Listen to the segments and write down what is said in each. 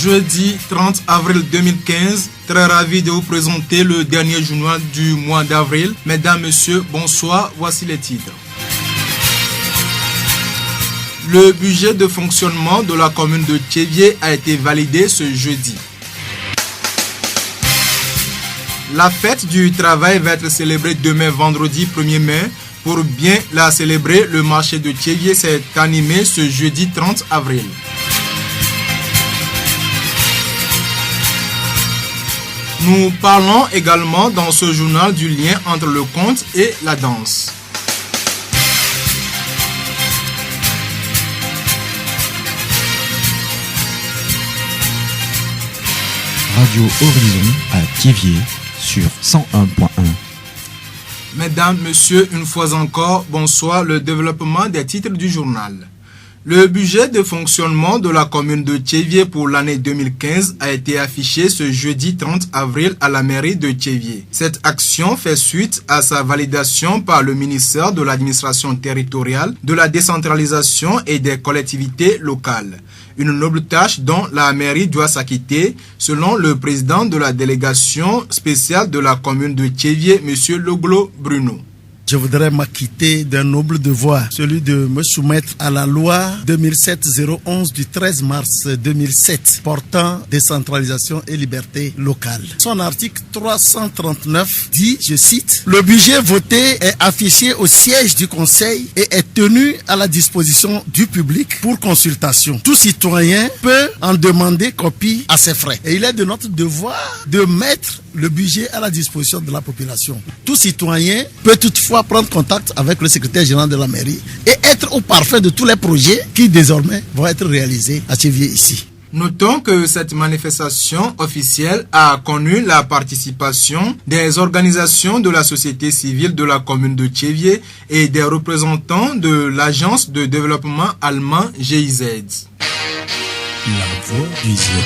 Jeudi 30 avril 2015, très ravi de vous présenter le dernier journal du mois d'avril. Mesdames, Messieurs, bonsoir, voici les titres. Le budget de fonctionnement de la commune de Tchévié a été validé ce jeudi. La fête du travail va être célébrée demain vendredi 1er mai. Pour bien la célébrer, le marché de Tchévié s'est animé ce jeudi 30 avril. Nous parlons également dans ce journal du lien entre le conte et la danse. Radio Horizon à Tchévié sur 101.1. Mesdames, Messieurs, une fois encore, bonsoir. Le développement des titres du journal. Le budget de fonctionnement de la commune de Tchévié pour l'année 2015 a été affiché ce jeudi 30 avril à la mairie de Tchévié. Cette action fait suite à sa validation par le ministère de l'administration territoriale, de la décentralisation et des collectivités locales. Une noble tâche dont la mairie doit s'acquitter, selon le président de la délégation spéciale de la commune de Tchévié, M. Loglo Bruno. Je voudrais m'acquitter d'un noble devoir, celui de me soumettre à la loi 2007-011 du 13 mars 2007 portant décentralisation et liberté locale. Son article 339 dit, je cite, « Le budget voté est affiché au siège du conseil et est tenu à la disposition du public pour consultation. Tout citoyen peut en demander copie à ses frais. » Et il est de notre devoir de mettre le budget à la disposition de la population. Tout citoyen peut toutefois prendre contact avec le secrétaire général de la mairie et être au parfait de tous les projets qui désormais vont être réalisés à Tchévié ici. Notons que cette manifestation officielle a connu la participation des organisations de la société civile de la commune de Tchévié et des représentants de l'agence de développement allemand GIZ. La voix du Zion.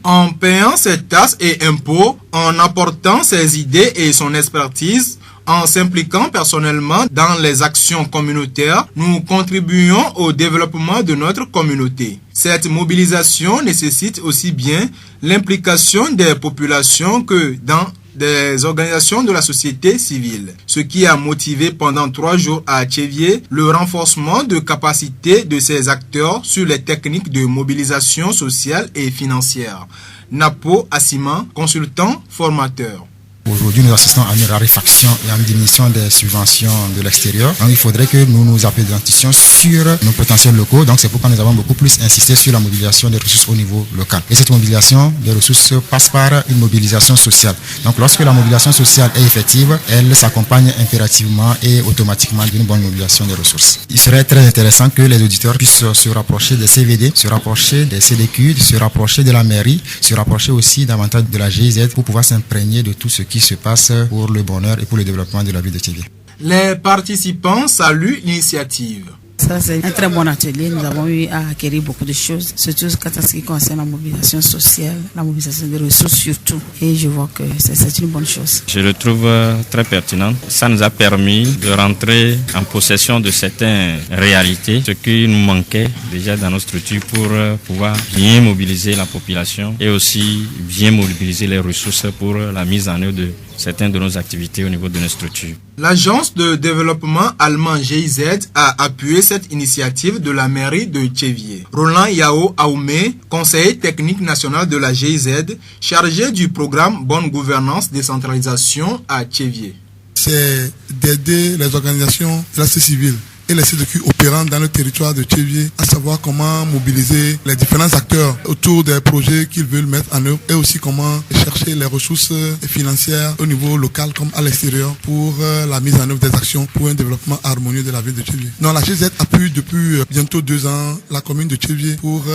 En payant ses taxes et impôts, en apportant ses idées et son expertise, en s'impliquant personnellement dans les actions communautaires, nous contribuons au développement de notre communauté. Cette mobilisation nécessite aussi bien l'implication des populations que dans des organisations de la société civile, ce qui a motivé pendant 3 jours à Tchévié le renforcement de capacité de ces acteurs sur les techniques de mobilisation sociale et financière. Napo Assima, consultant formateur. Aujourd'hui, nous assistons à une raréfaction et à une diminution des subventions de l'extérieur. Donc, il faudrait que nous nous appuyions sur nos potentiels locaux. Donc, c'est pourquoi nous avons beaucoup plus insisté sur la mobilisation des ressources au niveau local. Et cette mobilisation des ressources passe par une mobilisation sociale. Donc, lorsque la mobilisation sociale est effective, elle s'accompagne impérativement et automatiquement d'une bonne mobilisation des ressources. Il serait très intéressant que les auditeurs puissent se rapprocher des CVD, se rapprocher des CDQ, se rapprocher de la mairie, se rapprocher aussi davantage de la GIZ pour pouvoir s'imprégner de tout ce qui se passe pour le bonheur et pour le développement de la ville de Tchévié. Les participants saluent l'initiative. Ça, c'est un très bon atelier. Nous avons eu à acquérir beaucoup de choses, surtout en ce qui concerne la mobilisation sociale, la mobilisation des ressources surtout. Et je vois que c'est une bonne chose. Je le trouve très pertinent. Ça nous a permis de rentrer en possession de certaines réalités, ce qui nous manquait déjà dans nos structures pour pouvoir bien mobiliser la population et aussi bien mobiliser les ressources pour la mise en œuvre de certaines de nos activités au niveau de nos structures. L'agence de développement allemand GIZ a appuyé cette initiative de la mairie de Tchévié. Roland Yao Aoumé, conseiller technique national de la GIZ, chargé du programme Bonne Gouvernance Décentralisation à Tchévié. C'est d'aider les organisations de la société civile et les CDQ opérant dans le territoire de Tchévié, à savoir comment mobiliser les différents acteurs autour des projets qu'ils veulent mettre en œuvre et aussi comment chercher les ressources financières au niveau local comme à l'extérieur pour la mise en œuvre des actions pour un développement harmonieux de la ville de Tchévié. Non, la GZ appuie depuis bientôt 2 ans la commune de Tchévié pour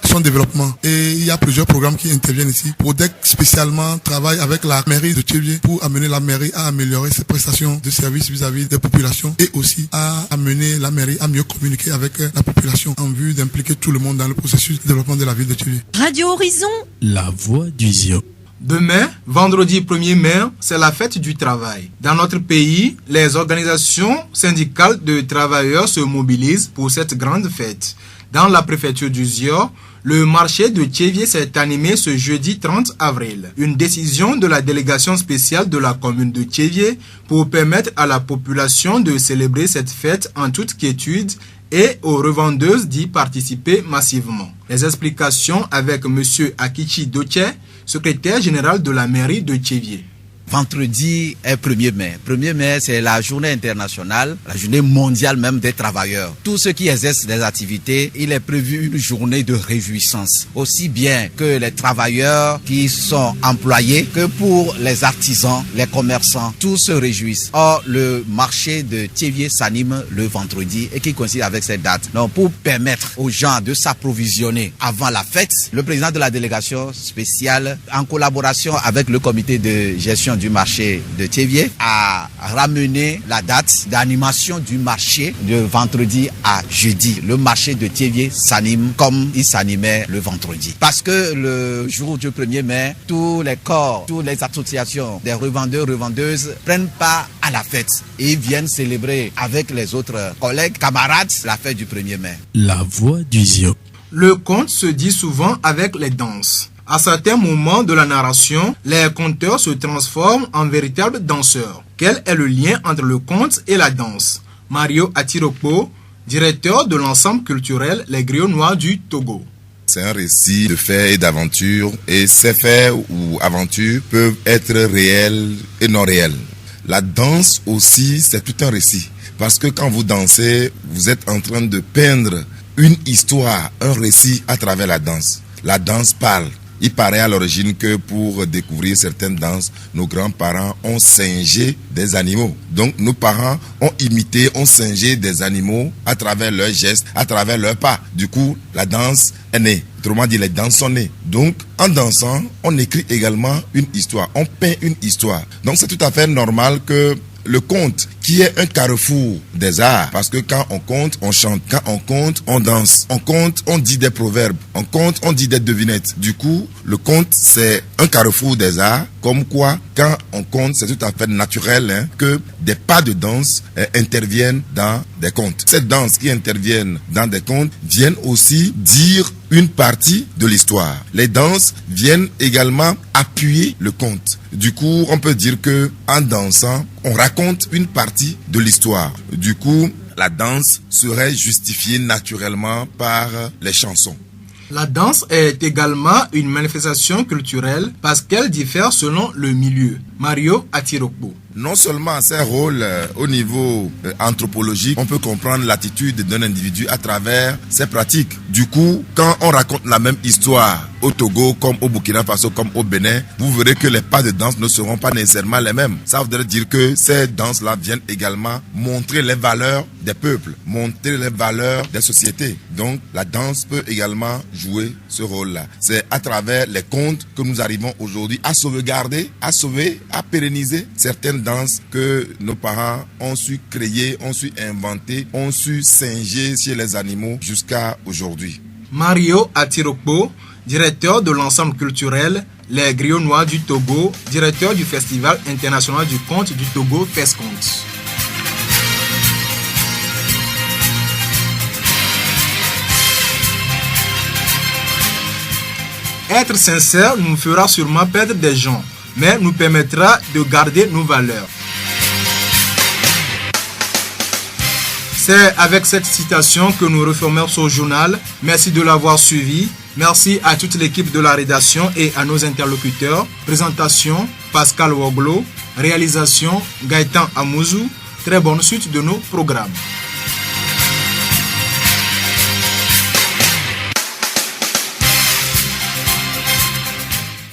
son développement et il y a plusieurs programmes qui interviennent ici. Prodec spécialement travaille avec la mairie de Tchévié pour amener la mairie à améliorer ses prestations de services vis-à-vis des populations et aussi à amener la mairie à mieux communiquer avec la population en vue d'impliquer tout le monde dans le processus de développement de la ville de Tchévié. Radio Horizon, la voix du Zion. Demain, vendredi 1er mai, c'est la fête du travail. Dans notre pays, les organisations syndicales de travailleurs se mobilisent pour cette grande fête. Dans la préfecture du Zion, Le marché de Tchévié s'est animé ce jeudi 30 avril. Une décision de la délégation spéciale de la commune de Tchévié pour permettre à la population de célébrer cette fête en toute quiétude et aux revendeuses d'y participer massivement. Les explications avec M. Akichi Doche, secrétaire général de la mairie de Tchévié. Vendredi est 1er mai. 1er mai, c'est la journée internationale, la journée mondiale même des travailleurs. Tous ceux qui exercent des activités, il est prévu une journée de réjouissance. Aussi bien que les travailleurs qui sont employés, que pour les artisans, les commerçants, tous se réjouissent. Or, le marché de Tchévié s'anime le vendredi et qui coïncide avec cette date. Donc, pour permettre aux gens de s'approvisionner avant la fête, le président de la délégation spéciale, en collaboration avec le comité de gestion du marché de Tchévié, a ramené la date d'animation du marché de vendredi à jeudi. Le marché de Tchévié s'anime comme il s'animait le vendredi. Parce que le jour du 1er mai, tous les corps, toutes les associations des revendeurs, revendeuses prennent part à la fête et viennent célébrer avec les autres collègues, camarades, la fête du 1er mai. La voix du Zio. Le conte se dit souvent avec les danses. À certains moments de la narration, les conteurs se transforment en véritables danseurs. Quel est le lien entre le conte et la danse? Mario Atirokpo, directeur de l'ensemble culturel Les Griots Noirs du Togo. C'est un récit de faits et d'aventures, et ces faits ou aventures peuvent être réels et non réels. La danse aussi, c'est tout un récit. Parce que quand vous dansez, vous êtes en train de peindre une histoire, un récit à travers la danse. La danse parle. Il paraît à l'origine que pour découvrir certaines danses, nos grands-parents ont singé des animaux. Donc nos parents ont imité, ont singé des animaux à travers leurs gestes, à travers leurs pas. Du coup, la danse est née. Autrement dit, les danses sont nées. Donc, en dansant, on écrit également une histoire. On peint une histoire. Donc c'est tout à fait normal que le conte, qui est un carrefour des arts, parce que quand on conte, on chante. Quand on conte, on danse. On conte, on dit des proverbes. On conte, on dit des devinettes. Du coup, le conte, c'est un carrefour des arts, comme quoi, quand on conte, c'est tout à fait naturel que des pas de danse interviennent dans des contes. Ces danses qui interviennent dans des contes viennent aussi dire une partie de l'histoire. Les danses viennent également appuyer le conte. Du coup, on peut dire que en dansant, on raconte une partie de l'histoire. Du coup, la danse serait justifiée naturellement par les chansons. La danse est également une manifestation culturelle parce qu'elle diffère selon le milieu. Mario Atirokpo. Non seulement ses rôles au niveau anthropologique, on peut comprendre l'attitude d'un individu à travers ses pratiques. Du coup, quand on raconte la même histoire au Togo, comme au Burkina Faso, comme au Bénin, vous verrez que les pas de danse ne seront pas nécessairement les mêmes. Ça voudrait dire que ces danses-là viennent également montrer les valeurs des peuples, montrer les valeurs des sociétés. Donc, la danse peut également jouer ce rôle-là. C'est à travers les contes que nous arrivons aujourd'hui à sauvegarder, à sauver, à pérenniser certaines danses que nos parents ont su créer, ont su inventer, ont su singer chez les animaux jusqu'à aujourd'hui. Mario Atirokpo, directeur de l'ensemble culturel Les Griots Noirs du Togo, directeur du Festival international du conte du Togo, FESCONTE. Être sincère nous fera sûrement perdre des gens, mais nous permettra de garder nos valeurs. C'est avec cette citation que nous refermons ce journal. Merci de l'avoir suivi. Merci à toute l'équipe de la rédaction et à nos interlocuteurs. Présentation, Pascal Woglo. Réalisation, Gaëtan Amouzou. Très bonne suite de nos programmes.